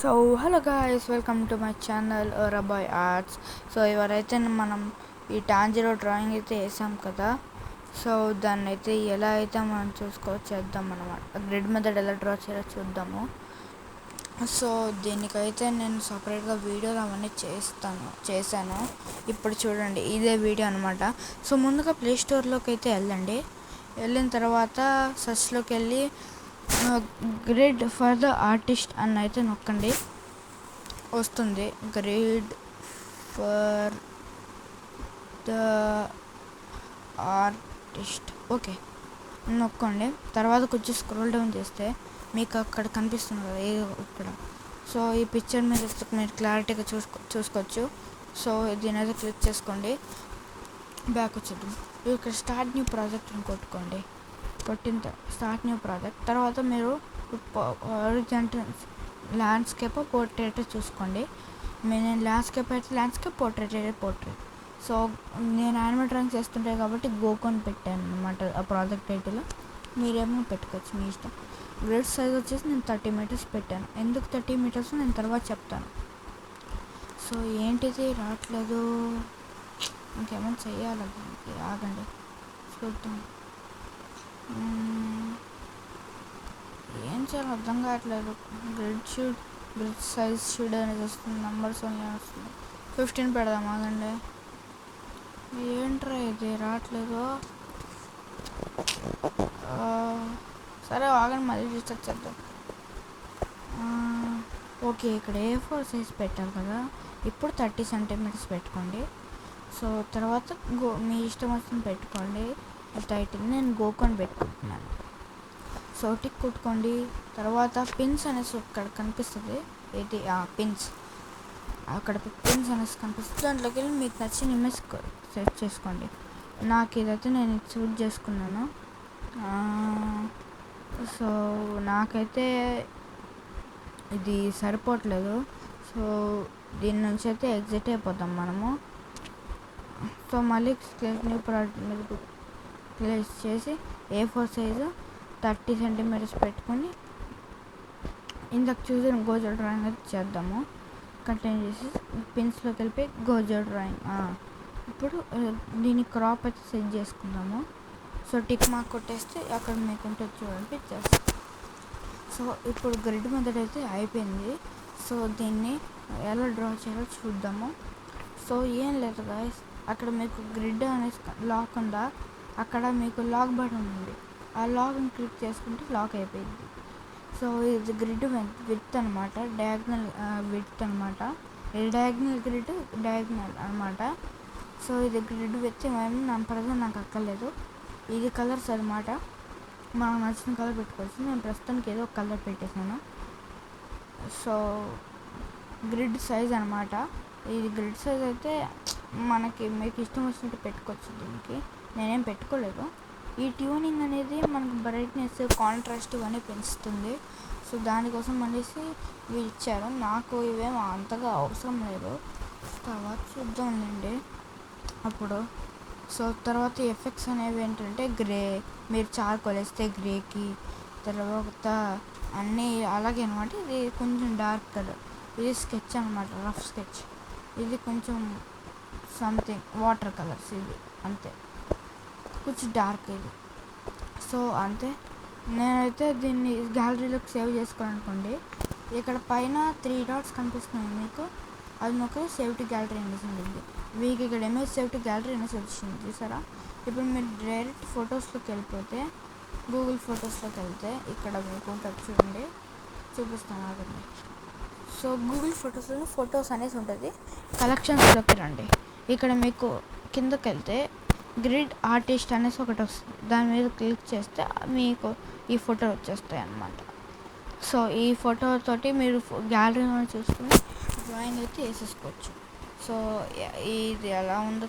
So hello guys, welcome to my channel rabbi arts. So ఎవరైతే మనం ఈ టాంజిరో drawing అయితే వేసాం కదా, సో దాన్ని అయితే ఎలా అయితే మనం చేద్దాం అనమాట. గ్రిడ్ మెథడ్ ఎలా డ్రా చేయాలో చూద్దాము. సో దీనికైతే నేను సపరేట్గా వీడియోలు అవన్నీ చేశాను. ఇప్పుడు చూడండి, ఇదే వీడియో అనమాట. సో ముందుగా ప్లే స్టోర్లోకి అయితే వెళ్ళిన తర్వాత సర్చ్లోకి వెళ్ళి గ్రిడ్ ఫర్ ద ఆర్టిస్ట్ అని అయితే నొక్కండి. వస్తుంది grid for the artist. Okay, నొక్కండి. తర్వాత కొంచెం స్క్రోల్ డౌన్ చేస్తే మీకు అక్కడ కనిపిస్తుంది కదా ఇక్కడ. సో ఈ పిక్చర్ మీద మీరు క్లారిటీగా చూసుకోవచ్చు. సో దీని అయితే క్లిక్ చేసుకోండి. బ్యాక్ వచ్చేద్దాం. ఇక్కడ స్టార్ట్ న్యూ ప్రాజెక్ట్ అని కొట్టుకోండి. స్టార్ట్ న్యూ ప్రాజెక్ట్ తర్వాత మీరు హారిజాంటల్ ల్యాండ్స్కేప్ పోర్ట్రేట్ చూసుకోండి. నేను ల్యాండ్స్కేప్ అయితే ల్యాండ్స్కేప్, పోర్ట్రేట్ అయితే పోర్ట్రేట్. సో నేను యానిమేట్ డ్రాయింగ్ చేస్తుంటాను కాబట్టి గోకోన్ పెట్టాను అనమాట ఆ ప్రాజెక్ట్ టైటిల్. మీరేమో పెట్టుకోవచ్చు, మీ ఇష్టం. గ్రిడ్ సైజ్ వచ్చేసి నేను 30 meters పెట్టాను. ఎందుకు 30 meters నేను తర్వాత చెప్తాను. సో ఏంటిది రావట్లేదు, ఇంకేమైనా చెయ్యాలి. ఆగండి చూద్దాం. ఏం చేయాలి అర్థం కావట్లేదు. గ్రిడ్ సైజ్ షూడ్ అనేది వస్తుంది, నెంబర్స్ అన్నీ వస్తుంది. 15 పెడదాం, ఆగండి. ఏంట్రా ఇది రావట్లేదు. సరే ఆగండి, మళ్ళీ రీస్టార్ట్ చేద్దాం. ఓకే, ఇక్కడ A4 సైజ్ పెట్టాలి కదా. ఇప్పుడు 30 centimeters పెట్టుకోండి. సో తర్వాత మీ ఇష్టం వచ్చింది పెట్టుకోండి. టైటిల్ నేను గోకోన్ పెట్టుకుంటున్నాను. సో టిక్ కొట్టుకోండి. తర్వాత పిన్స్ అనేసి ఇక్కడ కనిపిస్తుంది. ఇది పిన్స్, అక్కడ పిన్స్ అనేసి కనిపిస్తుంది. దాంట్లోకి వెళ్ళి మీకు నచ్చిన ఇమేజ్ సెట్ చేసుకోండి. నాకు ఇదైతే నేను చూజ్ చేసుకున్నాను. సో నాకైతే ఇది సరిపోవట్లేదు. సో దీని నుంచి అయితే ఎగ్జిట్ అయిపోతాం మనము. సో మళ్ళీ న్యూ ప్రోడక్ట్ మీద ప్లేస్ చేసి A4 సైజు 30 centimeters పెట్టుకొని ఇందాక చూసిన గోజో డ్రాయింగ్ అయితే చేద్దాము. కంటిన్యూ చేసి పిన్స్లోకి వెళ్ళి గోజో డ్రాయింగ్. ఇప్పుడు దీని క్రాప్ అయితే సెట్ చేసుకుందాము. సో టిక్ మార్క్ కొట్టేస్తే అక్కడ మీకు ఉంటుంది చూడండి పిక్చర్స్. సో ఇప్పుడు గ్రిడ్ మెథడ్ అయితే అయిపోయింది. సో దీన్ని ఎలా డ్రా చేయాలో చూద్దాము. సో ఏం లేదు గాయ్స్, అక్కడ మీకు గ్రిడ్ అనేది లాక్ ఉందా, అక్కడ మీకు లాక్ బటన్ ఉంది. ఆ లాక్ని క్లిక్ చేసుకుంటే లాక్ అయిపోయింది. సో ఇది గ్రిడ్ విడ్త్ అనమాట, డయాగ్నల్ విడ్త్ అనమాట. ఇది డయాగ్నల్ గ్రిడ్, డయాగ్నల్ అనమాట. సో ఇది గ్రిడ్ విడ్త్ ఏమేమి నాకు అక్కర్లేదు. ఇది కలర్స్ అనమాట, మనకు నచ్చిన కలర్ పెట్టుకోవచ్చు. నేను ప్రస్తుతానికి ఏదో ఒక కలర్ పెట్టేసాను. సో గ్రిడ్ సైజ్ అనమాట. ఇది గ్రిడ్ సైజ్ అయితే మీకు ఇష్టం వచ్చినట్టు పెట్టుకోవచ్చు. దీనికి నేనేం పెట్టుకోలేదు. ఈ ట్యూనింగ్ అనేది మనకు బ్రైట్నెస్, కాంట్రాస్ట్ ఇవన్నీ పెంచుతుంది. సో దానికోసం అనేసి ఇవి ఇచ్చారు. నాకు ఇవేం అంతగా అవసరం లేదు, తర్వాత చూద్దాంలేండి అప్పుడు. సో తర్వాత ఎఫెక్ట్స్ అనేవి ఏంటంటే గ్రే, మీరు చార్కోల్ వేస్తే గ్రేకి, తర్వాత అన్నీ అలాగే అనమాట. ఇది కొంచెం డార్క్ కలర్, ఇది స్కెచ్ అనమాట, రఫ్ స్కెచ్. ఇది కొంచెం సంథింగ్ వాటర్ కలర్స్, ఇది అంతే, కొంచెం డార్క్ ఇది. సో అంతే. నేనైతే దీన్ని గ్యాలరీలోకి సేవ్ చేసుకోవాలనుకోండి. ఇక్కడ పైన 3 dots కనిపిస్తున్నాయి మీకు, అది నొక్కి సేవ్ టు గ్యాలరీ అనేసి ఉంటుంది. మీకు ఇక్కడ ఇమేజ్ సేవ్ టు గ్యాలరీ అనేసి వచ్చింది చూసారా. ఇప్పుడు మీరు డైరెక్ట్ ఫొటోస్లోకి వెళ్ళిపోతే, గూగుల్ ఫొటోస్లోకి వెళ్తే ఇక్కడ మీకు ఉంటుంది చూడండి, చూపిస్తాను ఆగండి. సో గూగుల్ ఫొటోస్లో ఫొటోస్ అనేసి ఉంటుంది. కలెక్షన్స్లోకి రండి. ఇక్కడ మీకు కిందకి వెళ్తే గ్రిడ్ ఆర్టిస్ట్ అనేసి ఒకటి వస్తుంది. దాని మీద క్లిక్ చేస్తే మీకు ఈ ఫోటో వచ్చేస్తాయి అన్నమాట. సో ఈ ఫోటోతోటి మీరు గ్యాలరీలో చూసుకుని డ్రాయింగ్ అయితే వేసేసుకోవచ్చు. సో ఇది ఎలా ఉందో